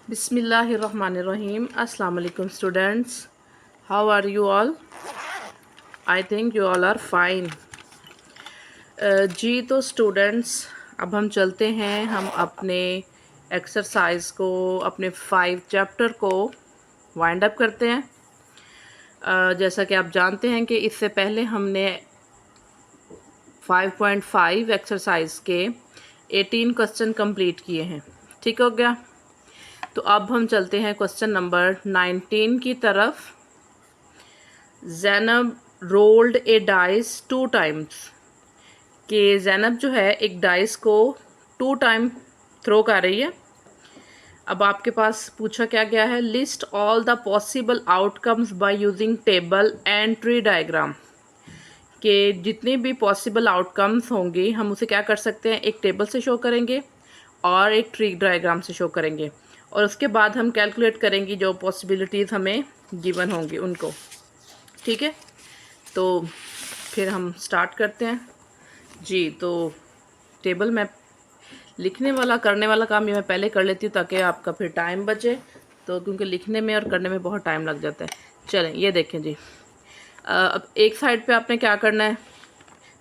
Bismillahirrahmanirrahim. Assalamu alaikum students. How are you all? I think you all are fine. जी तो students अब हम चलते हैं हम अपने एक्सरसाइज को अपने 5 चैप्टर को वाइंड अप करते हैं। जैसा कि आप जानते हैं कि इससे पहले हमने 5.5 एक्सरसाइज के 18 क्वेश्चन कंप्लीट किए हैं। ठीक हो गया। तो अब हम चलते हैं क्वेश्चन नंबर 19 की तरफ। ज़ैनब रोल्ड ए डाइस 2 टाइम्स, कि ज़ैनब जो है एक डाइस को 2 टाइम थ्रो कर रही है। अब आपके पास पूछा क्या गया है, list all the possible outcomes by using table and tree diagram, कि जितने भी पॉसिबल आउटकम्स होंगे हम उसे क्या कर सकते हैं, एक टेबल से शो करेंगे और एक ट्री डायग्राम से शो करेंगे, और उसके बाद हम कैलकुलेट करेंगे जो पॉसिबिलिटीज़ हमें गिवन होंगी उनको। ठीक है, तो फिर हम स्टार्ट करते हैं जी। तो टेबल में लिखने वाला करने वाला काम ये मैं पहले कर लेती हूँ ताकि आपका फिर टाइम बचे, तो क्योंकि लिखने में और करने में बहुत टाइम लग जाता है। चलें ये देखें जी। अब एक साइड पे आपने क्या करना है,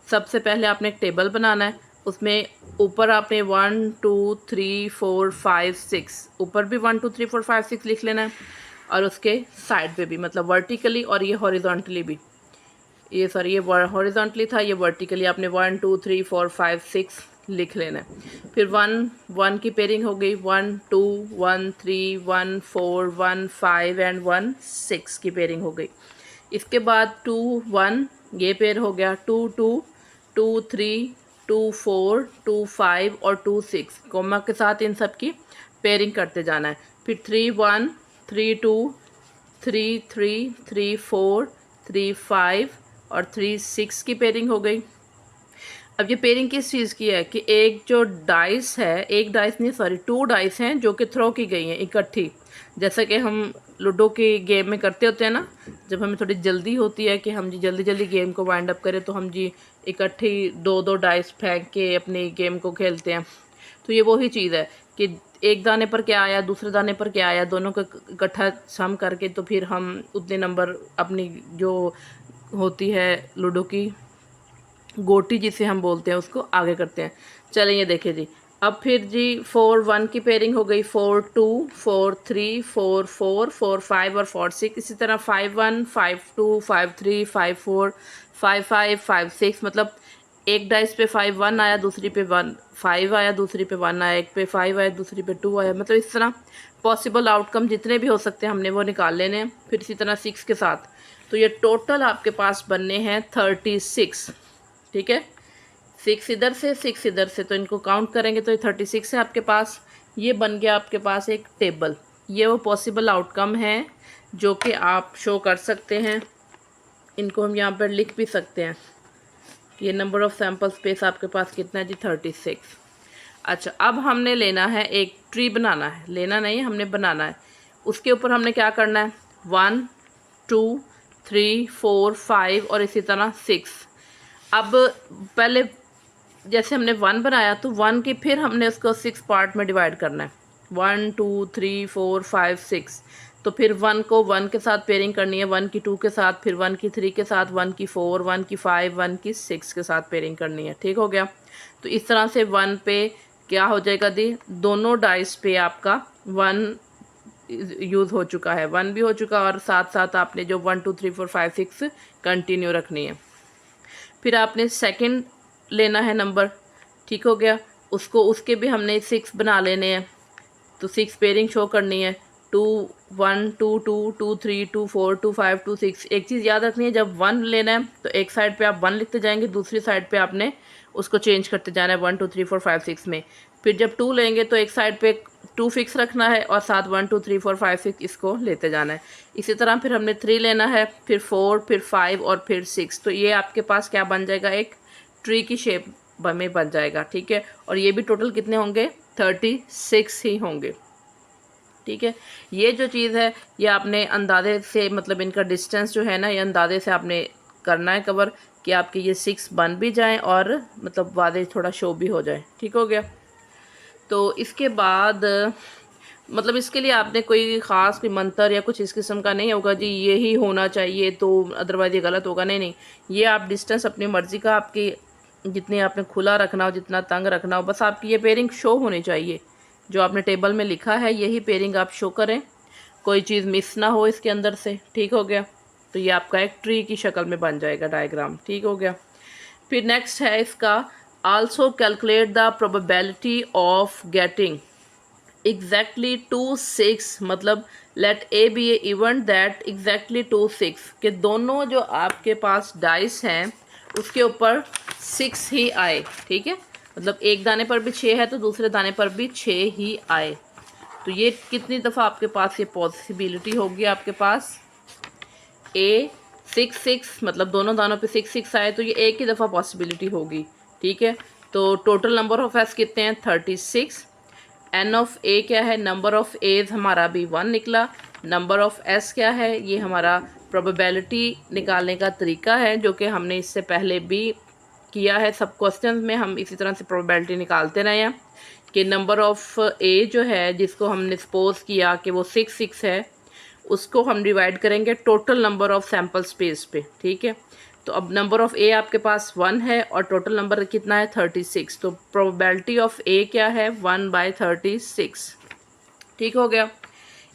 सबसे पहले आपने एक टेबल बनाना है। उसमें ऊपर आपने 1 2 3 4 5 6, ऊपर भी 1 2 3 4 5 6 लिख लेना है, और उसके साइड पे भी, मतलब वर्टिकली और ये हॉरिजॉन्टली भी, ये सॉरी ये हॉरिजॉन्टली था, ये वर्टिकली आपने 1 2 3 4 5 6 लिख लेना है। फिर 1 1 की पेयरिंग हो गई, 1 2 1 3 1 4 1 5 एंड 1 6 की पेयरिंग हो गई। इसके बाद 2 1 ये पेयर हो गया, 2 2 2 3 2 4 2 5 और 2 6 कोमा के साथ इन सब की पेयरिंग करते जाना है। फिर 3 1 3 2 3 3 3 4 3 5 और 3 6 की पेयरिंग हो गई। अब ये पेयरिंग किस चीज़ की है कि एक जो डाइस है, एक डाइस नहीं सॉरी 2 डाइस हैं जो कि थ्रो की गई हैं इकट्ठी, जैसा कि हम लूडो के गेम में करते होते हैं ना, जब हमें थोड़ी जल्दी होती है कि हम जी जल्दी जल्दी गेम को वाइंड अप करें तो हम जी इकट्ठी 2 डाइस फेंक के अपनी गेम को खेलते हैं। तो ये वही चीज़ है कि एक दाने पर क्या आया, दूसरे दाने पर क्या आया, दोनों को इकट्ठा सम करके तो फिर हम उतने नंबर अपनी जो होती है लूडो की गोटी जिसे हम बोलते हैं उसको आगे करते हैं। चलें ये देखें जी। अब फिर जी 4 1 की पेयरिंग हो गई, 4 2 4 3 4 4 4 5 और 4 6, इसी तरह 5 1 5 2 5 3 5 4 5 5 5 6, मतलब एक डाइस पे 5 1 आया, दूसरी पे 1 5 आया, दूसरी पे 1 आया, एक पे 5 आया, दूसरी पे 2 आया, मतलब इस तरह पॉसिबल आउटकम जितने भी हो सकते हैं हमने वो निकाल लेने हैं। फिर इसी तरह 6 के साथ, तो ये टोटल आपके पास बनने हैं 36। ठीक है, 6 इधर से 6 इधर से, तो इनको काउंट करेंगे तो ये 36 है आपके पास। ये बन गया आपके पास एक टेबल। ये वो पॉसिबल आउटकम है जो कि आप शो कर सकते हैं। इनको हम यहाँ पर लिख भी सकते हैं। ये नंबर ऑफ सैम्पल स्पेस आपके पास कितना है जी, 36। अच्छा, अब हमने लेना है एक ट्री बनाना है, लेना नहीं हमने बनाना है। उसके ऊपर हमने क्या करना है, 1 2 3 4 5 और इसी तरह 6। अब पहले जैसे हमने 1 बनाया तो 1 की फिर हमने उसको 6 पार्ट में डिवाइड करना है, 1 2 3 4 5 6। तो फिर 1 को 1 के साथ पेयरिंग करनी है, 1 की 2 के साथ, फिर 1 की 3 के साथ, 1 की 4 1 की 5 1 की 6 के साथ पेयरिंग करनी है। ठीक हो गया। तो इस तरह से 1 पे क्या हो जाएगा दी, दोनों डाइस पे आपका 1 यूज़ हो चुका है, 1 भी हो चुका, और साथ साथ आपने जो 1 2 3 4 5 6 कंटिन्यू रखनी है। फिर आपने सेकंड लेना है नंबर। ठीक हो गया, उसको उसके भी हमने 6 बना लेने हैं, तो 6 पेयरिंग शो करनी है, 2 1 2 2 2 3 2 4 2 5 2 6। एक चीज़ याद रखनी है, जब 1 लेना है तो एक साइड पे आप 1 लिखते जाएंगे, दूसरी साइड पे आपने उसको चेंज करते जाना है 1 2 3 4 5 6 में। फिर जब 2 लेंगे तो एक साइड पे 2 फिक्स रखना है और साथ 1 2 3 4 5 6 इसको लेते जाना है। इसी तरह फिर हमने 3 लेना है, फिर 4 फिर 5 और फिर 6। तो ये आपके पास क्या बन जाएगा, एक ट्री की शेप में बन जाएगा। ठीक है, और ये भी टोटल कितने होंगे, 36 ही होंगे। ठीक है, ये जो चीज़ है ये आपने अंदाजे से, मतलब इनका डिस्टेंस जो है ना, ये अंदाजे से आपने करना है कवर, कि आपके ये 6 बन भी जाएं और मतलब वादे थोड़ा शो भी हो जाए। ठीक हो गया। तो इसके बाद मतलब इसके लिए आपने कोई ख़ास कोई मंत्र या कुछ इस किस्म का नहीं होगा जी यही होना चाहिए तो अदरवाइज़ ये गलत होगा, नहीं नहीं, ये आप डिस्टेंस अपनी मर्ज़ी का, आपकी जितनी आपने खुला रखना हो, जितना तंग रखना हो, बस आपकी ये पेयरिंग शो होनी चाहिए। जो आपने टेबल में लिखा है यही पेयरिंग आप शो करें, कोई चीज़ मिस ना हो इसके अंदर से। ठीक हो गया, तो ये आपका एक ट्री की शक्ल में बन जाएगा डायग्राम। ठीक हो गया। फिर नेक्स्ट है इसका, also calculate the probability of getting exactly 2 6, मतलब let A be a event that exactly 2 6, के दोनों जो आपके पास डाइस हैं उसके ऊपर 6 ही आए। ठीक है, मतलब एक दाने पर भी 6 है तो दूसरे दाने पर भी 6 ही आए। तो ये कितनी दफ़ा आपके पास ये पॉसिबिलिटी होगी, आपके पास ए 6 मतलब दोनों दानों पे 6 आए तो ये एक ही दफ़ा पॉसिबिलिटी होगी। ठीक है, तो टोटल नंबर ऑफ एस कितने हैं, 36। एन ऑफ ए क्या है, नंबर ऑफ एज हमारा भी 1 निकला। नंबर ऑफ एस क्या है, ये हमारा प्रोबेबिलिटी निकालने का तरीका है जो कि हमने इससे पहले भी किया है। सब क्वेश्चन में हम इसी तरह से प्रोबेबिलिटी निकालते रहे हैं कि नंबर ऑफ ए जो है जिसको हमने सपोज किया कि वो 6 है, उसको हम डिवाइड करेंगे total number of sample space पे। ठीक है, तो अब नंबर ऑफ़ ए आपके पास 1 है और टोटल नंबर कितना है 36, तो प्रोबेबिलिटी ऑफ ए क्या है 1/36। ठीक हो गया।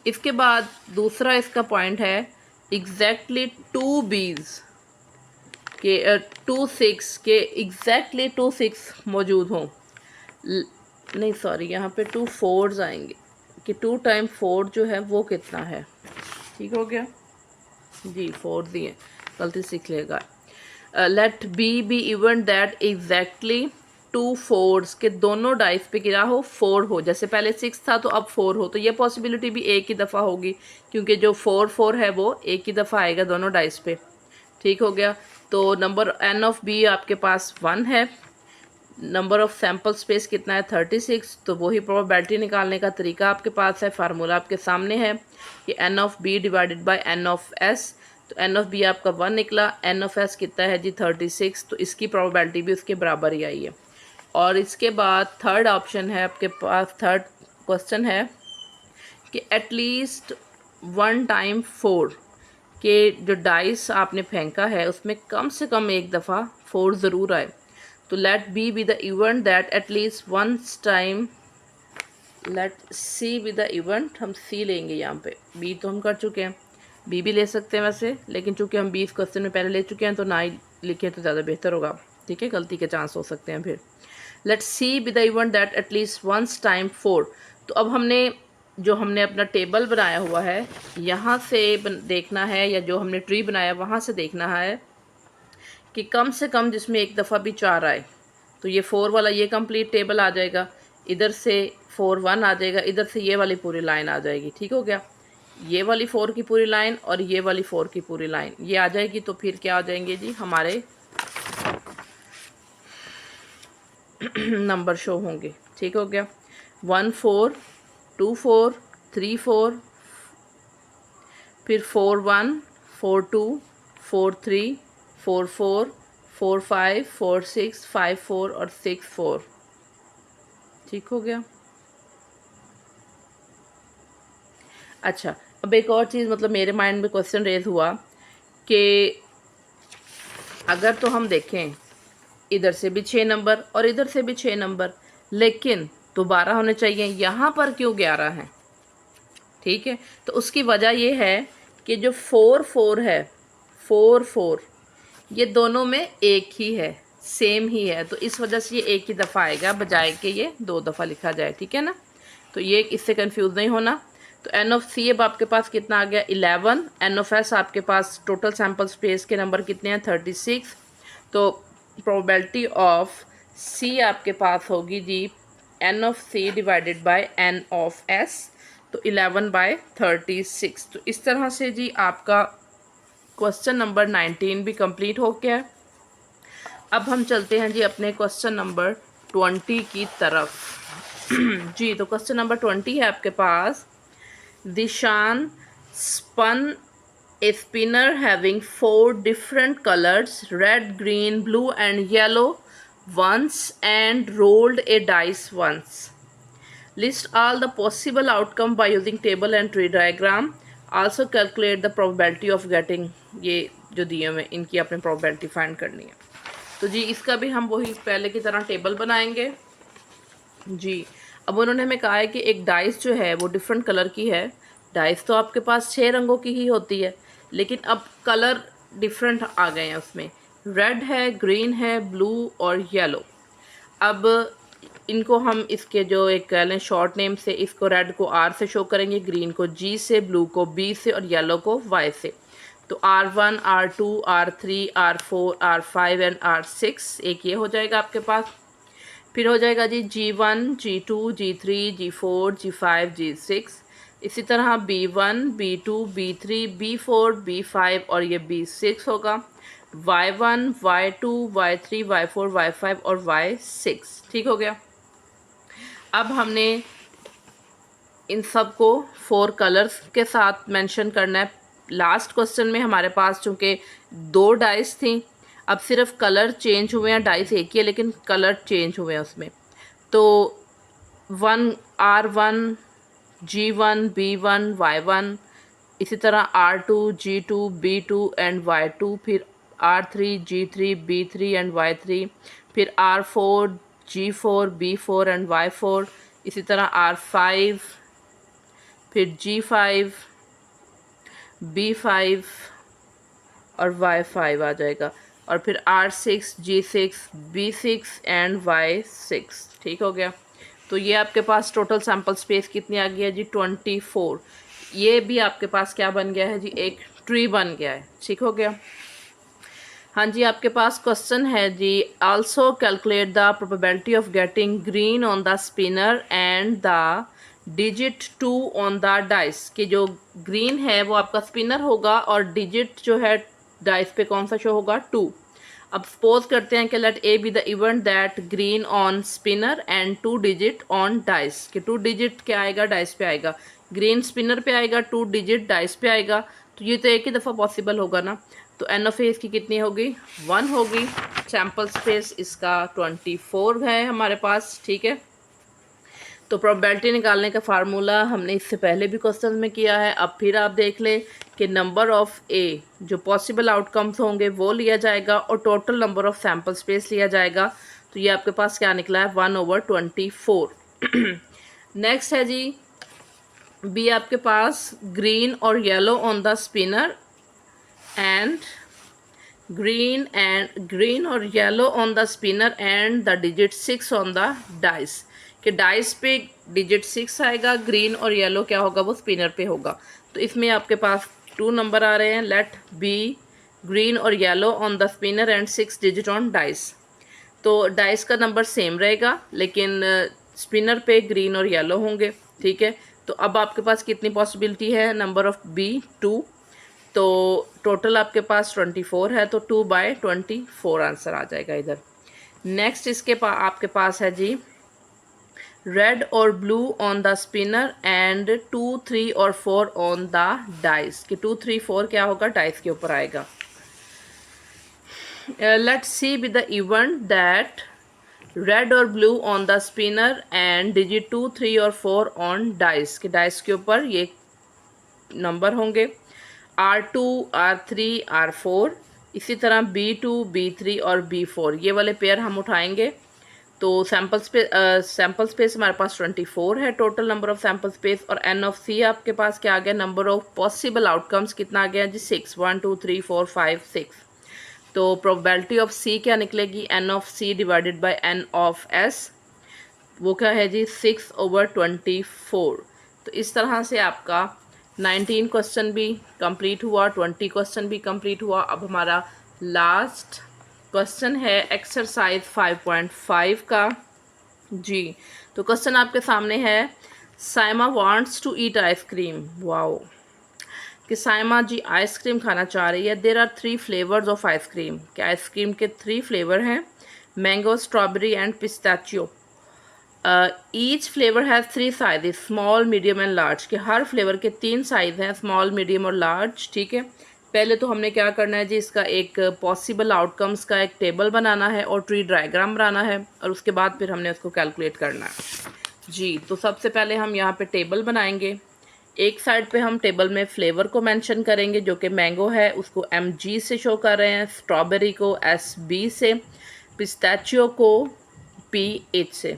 इसके बाद दूसरा इसका पॉइंट है एग्जैक्टली 2 बीज के 2 6 के एग्जैक्टली 2 6 मौजूद हों। नहीं सॉरी, यहाँ पे 2 4s आएंगे कि 2 टाइम 4 जो है वो कितना है। ठीक हो गया जी, 4 दिए, गलती सीख लेगा। Let B event that exactly 2 4s के दोनों डाइस पे गिरा हो 4 हो, जैसे पहले 6 था तो अब 4 हो, तो ये पॉसिबिलिटी भी एक ही दफ़ा होगी क्योंकि जो 4 है वो एक ही दफ़ा आएगा दोनों डाइस पे। ठीक हो गया। तो नंबर एन ऑफ बी आपके पास 1 है, नंबर ऑफ सैम्पल स्पेस कितना है 36, तो वही प्रोबेबिलिटी निकालने का तरीका आपके पास है, फार्मूला आपके सामने है कि N of B divided by N of S. तो एन ऑफ बी आपका 1 निकला, एन ऑफ एस कितना है जी 36, तो इसकी प्रोबेबिलिटी भी उसके बराबर ही आई है। और इसके बाद थर्ड ऑप्शन है आपके पास, थर्ड क्वेश्चन है कि एटलीस्ट 1 टाइम 4 के जो डाइस आपने फेंका है उसमें कम से कम एक दफ़ा 4 ज़रूर आए। तो let B the event that at least once time, let C be the event, हम सी लेंगे यहाँ पे, बी तो हम कर चुके हैं, बी भी ले सकते हैं वैसे, लेकिन चूंकि हम 20 क्वेश्चन में पहले ले चुके हैं तो ना ही लिखें तो ज़्यादा बेहतर होगा। ठीक है, गलती के चांस हो सकते हैं फिर। Let C be the event that at least once time 4। तो अब हमने जो हमने अपना टेबल बनाया हुआ है यहाँ से देखना है, या जो हमने ट्री बनाया वहाँ से देखना है कि कम से कम जिसमें एक दफ़ा भी 4 आए। तो ये 4 वाला ये कंप्लीट टेबल आ जाएगा, इधर से 4 1 आ जाएगा, इधर से ये वाली पूरी लाइन आ जाएगी। ठीक हो गया, ये वाली 4 की पूरी लाइन और ये वाली 4 की पूरी लाइन ये आ जाएगी। तो फिर क्या आ जाएंगे जी, हमारे नंबर शो होंगे। ठीक हो गया, 1 4 2 4 3 4, फिर 4 1 4 2 4 3 4 4 4 5 4 6 5 4 और 6 4। ठीक हो गया। अच्छा, अब एक और चीज़, मतलब मेरे माइंड में क्वेश्चन रेज हुआ कि अगर तो हम देखें इधर से भी 6 नंबर और इधर से भी 6 नंबर, लेकिन तो 12 होने चाहिए, यहाँ पर क्यों 11 हैं? ठीक है, तो उसकी वजह ये है कि जो 4 4 है, 4 4 ये दोनों में एक ही है, सेम ही है, तो इस वजह से ये एक ही दफ़ा आएगा बजाय कि ये 2 दफ़ा लिखा जाए। ठीक है ना, तो ये इससे कंफ्यूज नहीं होना। तो एन ऑफ सी अब आपके पास कितना आ गया 11, एन ऑफ एस आपके पास टोटल सैम्पल स्पेस के नंबर कितने हैं 36, तो प्रोबेबिलिटी ऑफ सी आपके पास होगी जी n of C divided by N of S, तो 11/36। तो इस तरह से जी आपका क्वेश्चन नंबर 19 भी कंप्लीट हो गया है। अब हम चलते हैं जी अपने क्वेश्चन नंबर 20 की तरफ। जी, तो क्वेश्चन नंबर 20 है आपके पास, दिशान spun a spinner having 4 different colors red, green, blue and yellow once and rolled a dice once. List all the possible outcome by using table and tree diagram, also calculate the probability of getting, ये जो दिए हुए इनकी अपनी probability find करनी है। तो जी इसका भी हम वही पहले की तरह टेबल बनाएंगे जी। अब उन्होंने हमें कहा है कि एक डाइस जो है वो डिफरेंट कलर की है। डाइस तो आपके पास 6 रंगों की ही होती है, लेकिन अब कलर डिफरेंट आ गए हैं उसमें। रेड है, ग्रीन है, ब्लू और येलो। अब इनको हम इसके जो एक कह लें शॉर्ट नेम से, इसको रेड को R से शो करेंगे, ग्रीन को G से, ब्लू को B से और येलो को Y से। तो R1, R2, R3, R4, R5 and R6 एक ये हो जाएगा आपके पास। फिर हो जाएगा जी G1, G2, G3, G4, G5, G6। इसी तरह B1, B2, B3, B4, B5 और ये B6 होगा। Y1, Y2, Y3, Y4, Y5 और Y6। ठीक हो गया। अब हमने इन सब को 4 कलर्स के साथ मेंशन करना है। लास्ट क्वेश्चन में हमारे पास चूँकि 2 डाइस थी, अब सिर्फ कलर चेंज हुए हैं, डाइस एक ही है लेकिन कलर चेंज हुए हैं उसमें। तो R1, G1, B1, Y1, इसी तरह R2, G2, B2 and Y2, फिर R3, G3, B3 and Y3, फिर R4, G4, B4 and Y4, इसी तरह R5, फिर G5, B5 और Y5 आ जाएगा, और फिर R6, G6, B6 and Y6। ठीक हो गया। तो ये आपके पास टोटल सैम्पल स्पेस कितनी आ गई है जी 24। ये भी आपके पास क्या बन गया है जी, एक ट्री बन गया है। ठीक हो गया। हाँ जी, आपके पास क्वेश्चन है जी, also calculate the probability of getting green on the spinner and the digit 2 on the dice. कि जो ग्रीन है वो आपका स्पिनर होगा और डिजिट जो है डाइस पे कौन सा शो होगा, 2। अब सपोज करते हैं कि let A be the event that green on spinner and 2 digit on dice. कि 2 डिजिट क्या आएगा, डाइस पे आएगा। ग्रीन स्पिनर पे आएगा, 2 डिजिट डाइस पे आएगा। तो ये तो एक ही दफ़ा पॉसिबल होगा ना। तो एन ऑफ ए इसकी कितनी होगी, 1 होगी। सैम्पल स्पेस इसका 24 है हमारे पास। ठीक है। तो प्रोबेबिलिटी निकालने का फार्मूला हमने इससे पहले भी क्वेश्चन में किया है। अब फिर आप देख लें कि नंबर ऑफ़ ए जो पॉसिबल आउटकम्स होंगे वो लिया जाएगा और total number of sample space लिया जाएगा। तो ये आपके पास क्या निकला है, 1/24। नेक्स्ट है जी बी, आपके पास ग्रीन और yellow on the spinner and green और yellow on the spinner and the digit 6 on the dice. कि डाइस पे डिजिट 6 आएगा, ग्रीन और येलो क्या होगा, वो स्पिनर पे होगा। तो इसमें आपके पास 2 नंबर आ रहे हैं। लेट बी ग्रीन और yellow on the spinner and 6 digit on dice. तो डाइस का नंबर सेम रहेगा लेकिन स्पिनर पे ग्रीन और येलो होंगे। ठीक है। तो अब आपके पास कितनी पॉसिबिलिटी है, नंबर ऑफ बी 2। तो टोटल आपके पास 24 है, तो 2/24 आंसर आ जाएगा इधर। नेक्स्ट इसके आपके पास है जी रेड और blue on the spinner and 2, 3 और 4 ऑन द डाइस। कि 2, 3, 4 क्या होगा, डाइस के ऊपर आएगा। Let's see with the event that red और blue on the spinner and digit 2, 3 और 4 ऑन डाइस। कि डाइस के ऊपर ये नंबर होंगे R2, R3, R4, इसी तरह B2, B3 और B4, ये वाले पेयर हम उठाएंगे। तो सैम्पल स्पेस हमारे पास 24 है total number of sample space. और एन ऑफ सी आपके पास क्या आ गया, नंबर ऑफ पॉसिबल आउटकम्स कितना आ गया जी, 6, 1, 2, 3, 4, 5, 6। तो प्रोबेबिलिटी ऑफ सी क्या निकलेगी, n of C divided by N of S, वो क्या है जी 6/24। तो इस तरह से आपका 19 क्वेश्चन भी कंप्लीट हुआ, 20 क्वेश्चन भी कंप्लीट हुआ। अब हमारा लास्ट क्वेश्चन है एक्सरसाइज 5.5 का जी। तो क्वेश्चन आपके सामने है, Saima wants to eat ice cream. Wow, कि साइमा जी आइसक्रीम खाना चाह रही है। There are 3 flavours of ice cream. कि आइसक्रीम के 3 फ्लेवर हैं, mango, strawberry and pistachio. Each flavour has 3 size, small, medium and large. के हर फ्लेवर के 3 साइज़ हैं, स्मॉल, मीडियम और लार्ज। ठीक है। पहले तो हमने क्या करना है जी, इसका एक पॉसिबल आउटकम्स का एक टेबल बनाना है और ट्री डायग्राम बनाना है, और उसके बाद फिर हमने उसको कैलकुलेट करना है। जी, तो सबसे पहले हम यहाँ पे टेबल बनाएंगे। एक साइड पे हम टेबल में फ्लेवर को मेंशन करेंगे, जो कि मैंगो है उसको MG से शो कर रहे हैं, स्ट्रॉबेरी को SB से, पिस्ताचियो को PH से,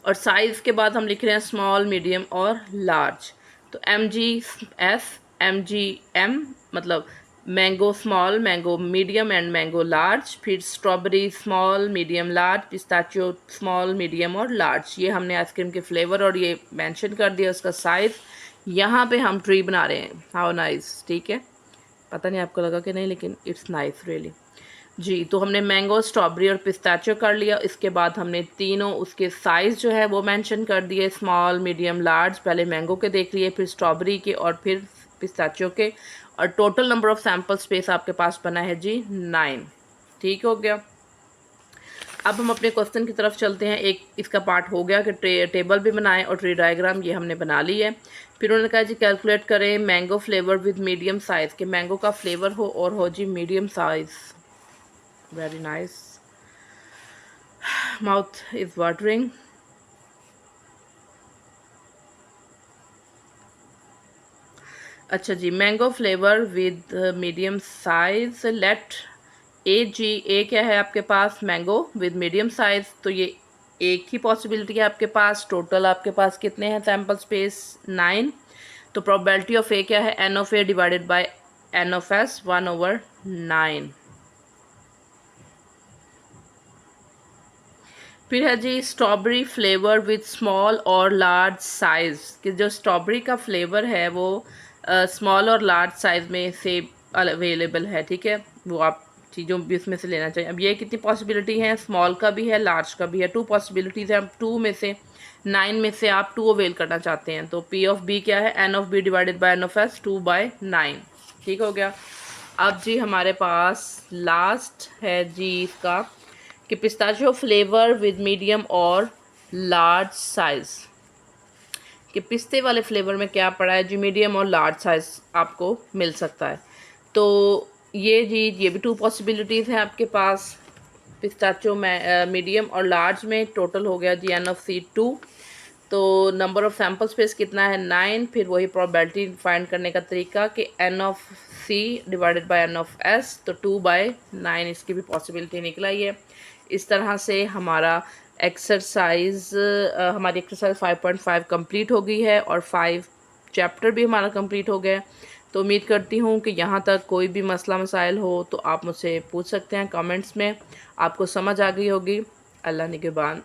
और साइज़ के बाद हम लिख रहे हैं स्मॉल, मीडियम और लार्ज। तो MGS, MGM मतलब mango small, mango medium and mango large, फिर strawberry small, medium, large, pistachio small, medium और लार्ज। ये हमने आइसक्रीम के फ्लेवर और ये मेंशन कर दिया उसका साइज़। यहाँ पे हम ट्री बना रहे हैं। हाउ नाइस, ठीक है, पता नहीं आपको लगा कि नहीं, लेकिन इट्स नाइस रियली। जी, तो हमने मैंगो, स्ट्रॉबेरी और पिस्ताचियो कर लिया। इसके बाद हमने तीनों उसके साइज़ जो है वो मेंशन कर दिए, स्मॉल, मीडियम, लार्ज। पहले मैंगो के देख लिए, फिर स्ट्रॉबेरी के और फिर पिस्ताचियो के, और total number of sample space आपके पास बना है जी 9। ठीक हो गया। अब हम अपने क्वेश्चन की तरफ चलते हैं। एक इसका पार्ट हो गया कि टेबल भी बनाएं और ट्री डायग्राम, ये हमने बना ली है। फिर उन्होंने कहा जी कैलकुलेट करें mango flavour with medium size, के मैंगो का फ्लेवर हो और हो जी medium size. Very nice, mouth is watering. अच्छा जी, mango flavour with medium size, let A क्या है आपके पास, मैंगो विद मीडियम साइज। तो ये एक ही पॉसिबिलिटी है आपके पास। टोटल आपके पास कितने हैं सैम्पल स्पेस, 9। तो प्रोबेबिलिटी ऑफ ए क्या है, N of A divided by N of S, 1/9। फिर है जी स्ट्रॉबेरी फ्लेवर विथ स्मॉल और लार्ज साइज़, कि जो स्ट्रॉबेरी का फ्लेवर है वो स्मॉल और लार्ज साइज़ में से अवेलेबल है। ठीक है, वो आप चीज़ों भी उसमें से लेना चाहिए। अब ये कितनी पॉसिबिलिटी है, स्मॉल का भी है, लार्ज का भी है, 2 पॉसिबिलिटीज़ है। अब 2 में से 9 में से आप 2 अवेल करना चाहते हैं, तो P ऑफ B क्या है, N of B divided by N of S, 2/9। ठीक हो गया। अब जी हमारे पास लास्ट है जी इसका, कि पिस्ताचियो फ्लेवर विद मीडियम और लार्ज साइज़, कि पिस्ते वाले फ्लेवर में क्या पड़ा है जी, मीडियम और लार्ज साइज़ आपको मिल सकता है। तो ये जी, ये भी 2 पॉसिबिलिटीज़ हैं आपके पास। पिस्ताचियो में मीडियम और लार्ज में टोटल हो गया जी N ऑफ C 2। तो नंबर ऑफ सैम्पल स्पेस कितना है, 9। फिर वही प्रोबेबिलिटी फाइंड करने का तरीका कि N of C divided by N of S, तो 2/9 इसकी भी पॉसिबिलिटी निकला ही है। इस तरह से हमारा हमारी एक्सरसाइज 5.5 कंप्लीट हो गई है और 5 चैप्टर भी हमारा कंप्लीट हो गया। तो उम्मीद करती हूँ कि यहाँ तक कोई भी मसला मसाइल हो तो आप मुझसे पूछ सकते हैं कमेंट्स में। आपको समझ आ गई होगी। अल्लाह निगहबान।